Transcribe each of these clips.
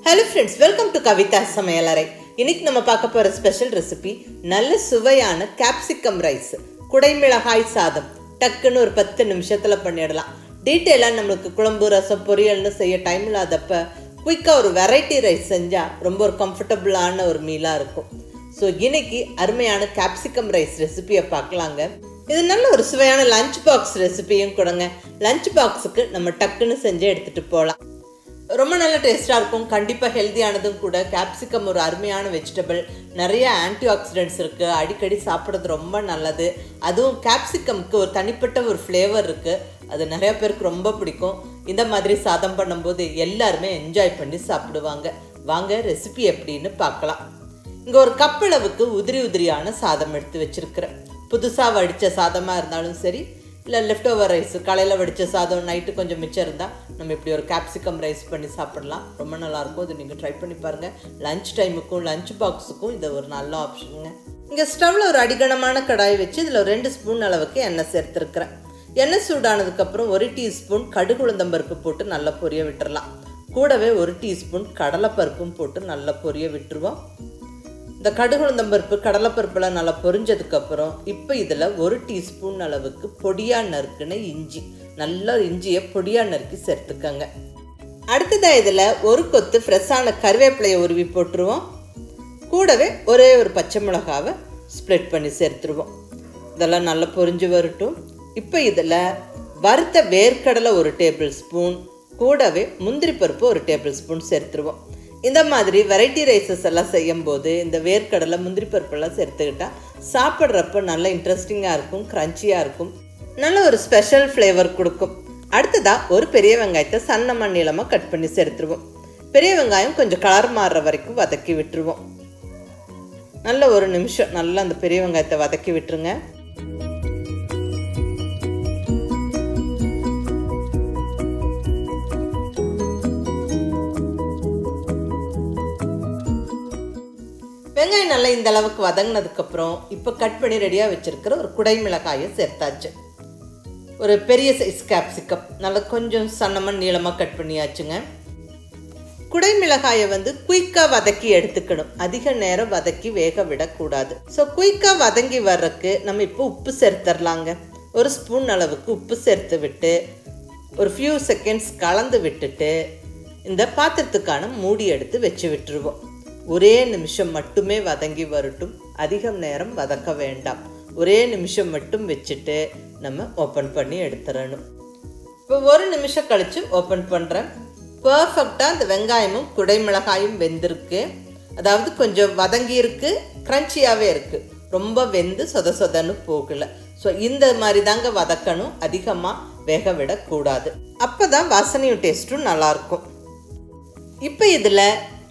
Hello friends, welcome to Kavita Samayalarai. இன்னைக்கு நம்ம பார்க்க போற ஸ்பெஷல் ரெசிபி நல்ல சுவையான கேப்சிகம் ரைஸ், குடைமிளகாய் சாதம். டக்குன்னு ஒரு 10 நிமிஷத்துல பண்ணிடலாம். டீடைலா நமக்கு குழம்பு ரசம் பொரியல்னு செய்ய டைம் இல்லாதப்ப குயிக்கா ஒரு வெரைட்டி ரைஸ் செஞ்சா ரொம்ப ஒரு கம்ஃபர்ட்டபிளான ஒரு மீலா இருக்கும். ஸோ இன்னைக்கு அருமையான கேப்சிகம் ரைஸ் ரெசிபியை பார்க்கலாங்க. இது நல்ல ஒரு சுவையான லஞ்ச் பாக்ஸ் ரெசிபியும் கொடுங்க. லஞ்ச் பாக்ஸுக்கு நம்ம டக்குன்னு செஞ்சு எடுத்துட்டு போகலாம். ரொம்ப நல்ல டேஸ்ட்டாக இருக்கும். கண்டிப்பாக ஹெல்த்தியானதும் கூட. கேப்சிகம் ஒரு அருமையான வெஜிடபிள், நிறைய ஆன்டி ஆக்சிடென்ட்ஸ் இருக்குது. அடிக்கடி சாப்பிட்றது ரொம்ப நல்லது. அதுவும் கேப்சிகம்க்கு ஒரு தனிப்பட்ட ஒரு ஃப்ளேவர் இருக்குது. அது நிறைய பேருக்கு ரொம்ப பிடிக்கும். இந்த மாதிரி சாதம் பண்ணும்போது எல்லாருமே என்ஜாய் பண்ணி சாப்பிடுவாங்க. வாங்க ரெசிபி எப்படின்னு பார்க்கலாம். இங்கே ஒரு கப் அளவுக்கு உதிரியான சாதம் எடுத்து வச்சுருக்கிறேன். புதுசாக வடித்த சாதமாக இருந்தாலும் சரி, இல்லை லெஃப்ட் ஓவர் ரைஸ், காலையில் வடித்த சாதம் நைட்டு கொஞ்சம் மிச்சம் இருந்தால் நம்ம இப்படி ஒரு கேப்சிகம் ரைஸ் பண்ணி சாப்பிடலாம். ரொம்ப நல்லாயிருக்கும். இது நீங்கள் ட்ரை பண்ணி பாருங்கள். லஞ்ச் டைமுக்கும் லஞ்ச் பாக்ஸுக்கும் இது ஒரு நல்ல ஆப்ஷனுங்க. இங்கே ஸ்டவ்வில் ஒரு அடிகனமான கடாய் வச்சு இதில் ஒரு 2 ஸ்பூன் அளவுக்கு எண்ணெய் சேர்த்துருக்குறேன். எண்ணெய் சூடானதுக்கப்புறம் 1 டீஸ்பூன் கடுகு உளுந்தம்பருப்பு போட்டு நல்லா பொரிய விட்டுறலாம். கூடவே 1 டீஸ்பூன் கடலைப்பருப்பும் போட்டு நல்லா பொரிய விட்டுருவோம். இந்த கடுகு உளுந்தம்பருப்பு கடலைப்பருப்புலாம் நல்லா பொரிஞ்சதுக்கப்புறம் இப்போ இதில் 1 டீஸ்பூன் அளவுக்கு பொடியாக நறுக்குன இஞ்சி, நல்லா இஞ்சியை பொடியாக நறுக்கி சேர்த்துக்கங்க. அடுத்ததாக இதில் ஒரு கொத்து ஃப்ரெஷ்ஷான கருவேப்பிலையை உருவி போட்டுருவோம். கூடவே ஒரே ஒரு பச்சை மிளகாவை ஸ்ப்ளிட் பண்ணி சேர்த்துருவோம். இதெல்லாம் நல்லா பொரிஞ்சு வரட்டும். இப்போ இதில் வறுத்த வேர்க்கடலை 1 டேபிள் ஸ்பூன், கூடவே முந்திரி பருப்பு 1 டேபிள் ஸ்பூன் சேர்த்துருவோம். இந்த மாதிரி வெரைட்டி ரைஸஸ் எல்லாம் செய்யும்போது இந்த வேர்க்கடலை முந்திரி பருப்பெல்லாம் சேர்த்துக்கிட்டால் சாப்பிட்றப்ப நல்லா இன்ட்ரெஸ்டிங்காக இருக்கும், க்ரன்ச்சியாக இருக்கும், நல்ல ஒரு ஸ்பெஷல் ஃப்ளேவர் கொடுக்கும். அடுத்ததாக ஒரு பெரிய வெங்காயத்தை சன்னமாக நீளமாக கட் பண்ணி சேர்த்துருவோம். பெரிய வெங்காயம் கொஞ்சம் கலர் மாறுற வரைக்கும் வதக்கி விட்டுருவோம். நல்ல 1 நிமிஷம் நல்லா அந்த பெரிய வெங்காயத்தை வதக்கி விட்டுருங்க. வெங்காயம் நல்லா இந்த அளவுக்கு வதங்கினதுக்கப்புறம் இப்போ கட் பண்ணி ரெடியாக வச்சுருக்கிற ஒரு குடைமிளகாயை சேர்த்தாச்சு. ஒரு பெரிய சைஸ் கேப்சிகம் நல்லா கொஞ்சம் சன்னமாக நீளமாக கட் பண்ணியாச்சுங்க. குடைமிளகாயை குயிக்காக வதக்கி எடுத்துக்கணும். அதிக நேரம் வதக்கி வேக விடக்கூடாது. ஸோ குயிக்காக வதங்கி வர்றதுக்கு நம்ம இப்போ உப்பு சேர்த்துடலாங்க. 1 ஸ்பூன் அளவுக்கு உப்பு சேர்த்து விட்டு ஒரு ஃபியூ செகண்ட்ஸ் கலந்து விட்டுட்டு இந்த பாத்திரத்துக்கான மூடி எடுத்து வச்சு விட்டுருவோம். ஒரே நிமிஷம் மட்டுமே வதங்கி வரட்டும். அதிகம் நேரம் வதக்க வேண்டாம். ஒரே நிமிஷம் மட்டும் வச்சுட்டு நம்ம ஓப்பன் பண்ணி எடுத்துடணும். இப்போ 1 நிமிஷம் கழித்து ஓப்பன் பண்ணுறேன். பர்ஃபெக்டாக அந்த வெங்காயமும் குடைமிளகாயும் வெந்திருக்கு. அதாவது கொஞ்சம் வதங்கி இருக்கு, க்ரன்ச்சியாகவே இருக்குது. ரொம்ப வெந்து சொதன்னு போகலை. ஸோ இந்த மாதிரி தாங்க வதக்கணும். அதிகமாக வேக விடக்கூடாது. அப்போ தான் வாசனையும் டேஸ்ட்டும் நல்லாயிருக்கும். இப்போ இதில்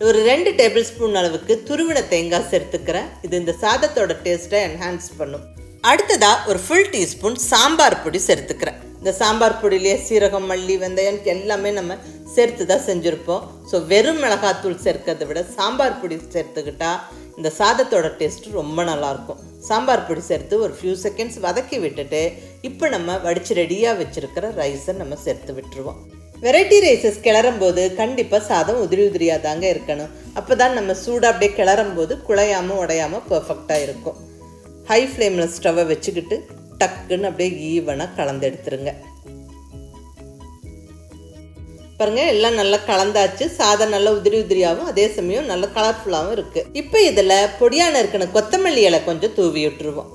ஒரு 2 டேபிள் ஸ்பூன் அளவுக்கு துருவின தேங்காய் சேர்த்துக்கிறேன். இது இந்த சாதத்தோட டேஸ்ட்டை என்ஹான்ஸ் பண்ணும். அடுத்ததாக ஒரு ஃபுல் டீஸ்பூன் சாம்பார் பொடி சேர்த்துக்கிறேன். இந்த சாம்பார் பொடியிலே சீரகம், மல்லி, வெந்தயம் எல்லாமே நம்ம சேர்த்து தான் செஞ்சுருப்போம். ஸோ வெறும் மிளகாத்தூள் சேர்க்கிறத விட சாம்பார் பொடி சேர்த்துக்கிட்டா இந்த சாதத்தோட டேஸ்ட்டு ரொம்ப நல்லாயிருக்கும். சாம்பார் பொடி சேர்த்து ஒரு ஃபியூ செகண்ட்ஸ் வதக்கி விட்டுட்டு இப்போ நம்ம வடித்து ரெடியாக வச்சுருக்கிற ரைஸை நம்ம சேர்த்து விட்டுருவோம். வெரைட்டி ரைஸஸ் கிளறும் போது கண்டிப்பாக சாதம் உதிரியாக தாங்க இருக்கணும். அப்போ தான் நம்ம சூடாக அப்படியே கிளறும் போது குழையாமல் உடையாமல் பர்ஃபெக்டாக இருக்கும். ஹை ஃப்ளேமில் ஸ்டவ்வை வச்சுக்கிட்டு டக்குன்னு அப்படியே ஈவனாக கலந்து எடுத்துருங்க. பாருங்கள், எல்லாம் நல்லா கலந்தாச்சு. சாதம் நல்லா உதிரியாகவும் அதே சமயம் நல்லா கலர்ஃபுல்லாகவும் இருக்குது. இப்போ இதில் பொடியான இருக்கிற கொத்தமல்லி இலை கொஞ்சம் தூவி விட்டுருவோம்.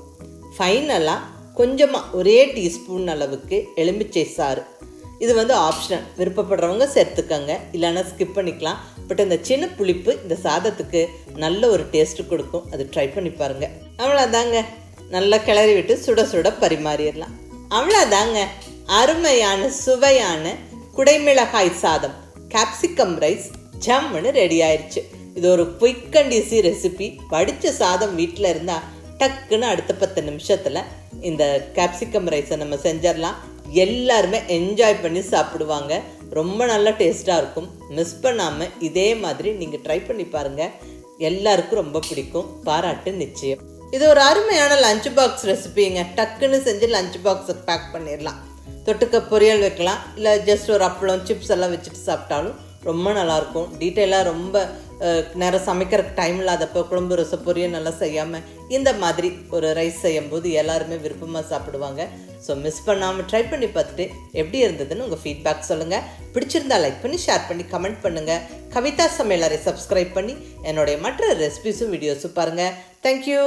ஃபைனலாக கொஞ்சமாக 1 டீஸ்பூன் அளவுக்கு எலுமிச்சை சாறு. இது ஆப்ஷனல், விருப்பப்படுறவங்க சேர்த்துக்கங்க, இல்லைன்னா ஸ்கிப் பண்ணிக்கலாம். பட் இந்த சின்ன புளிப்பு இந்த சாதத்துக்கு நல்ல ஒரு டேஸ்ட்டு கொடுக்கும். அது ட்ரை பண்ணி பாருங்கள். அவ்வளோதாங்க, நல்லா கிளறி விட்டு சுட சுட பரிமாறிடலாம். அவ்வளோதாங்க, அருமையான சுவையான குடைமிளகாய் சாதம் கேப்சிகம் ரைஸ் ஜம்முன்னு ரெடி ஆயிடுச்சு. இது ஒரு குயிக் அண்ட் ஈஸி ரெசிபி. வடித்த சாதம் வீட்டில் இருந்தால் டக்குன்னு அடுத்த 10 நிமிஷத்தில் இந்த கேப்சிகம் ரைஸை நம்ம செஞ்சிடலாம். எல்லாருமே என்ஜாய் பண்ணி சாப்பிடுவாங்க. ரொம்ப நல்ல டேஸ்ட்டாக இருக்கும். மிஸ் பண்ணாமல் இதே மாதிரி நீங்கள் ட்ரை பண்ணி பாருங்கள். எல்லாருக்கும் ரொம்ப பிடிக்கும். பாராட்டு நிச்சயம். இது ஒரு அருமையான லஞ்ச் பாக்ஸ் ரெசிபிங்க. டக்குன்னு செஞ்சு லஞ்ச் பாக்ஸை பேக் பண்ணிடலாம். தொட்டுக்க பொரியல் வைக்கலாம், இல்லை ஜஸ்ட் ஒரு அப்பளம் சிப்ஸ் எல்லாம் வச்சுட்டு சாப்பிட்டாலும் ரொம்ப நல்லாயிருக்கும். டீட்டெயிலாக ரொம்ப நேரம் சமைக்கிறதுக்கு டைம் இல்லாதப்போ குழம்பு ரசம் பொரியல் நல்லா செய்யாமல் இந்த மாதிரி ஒரு ரைஸ் செய்யும்போது எல்லாருமே விருப்பமாக சாப்பிடுவாங்க. ஸோ மிஸ் பண்ணாமல் ட்ரை பண்ணி பார்த்துட்டு எப்படி இருந்ததுன்னு உங்கள் ஃபீட்பேக் சொல்லுங்கள். பிடிச்சிருந்தா லைக் பண்ணி ஷேர் பண்ணி கமெண்ட் பண்ணுங்கள். கவிதா சமையலறை சப்ஸ்கிரைப் பண்ணி என்னுடைய மற்ற ரெசிபிஸும் வீடியோஸும் பாருங்கள். தேங்க்யூ.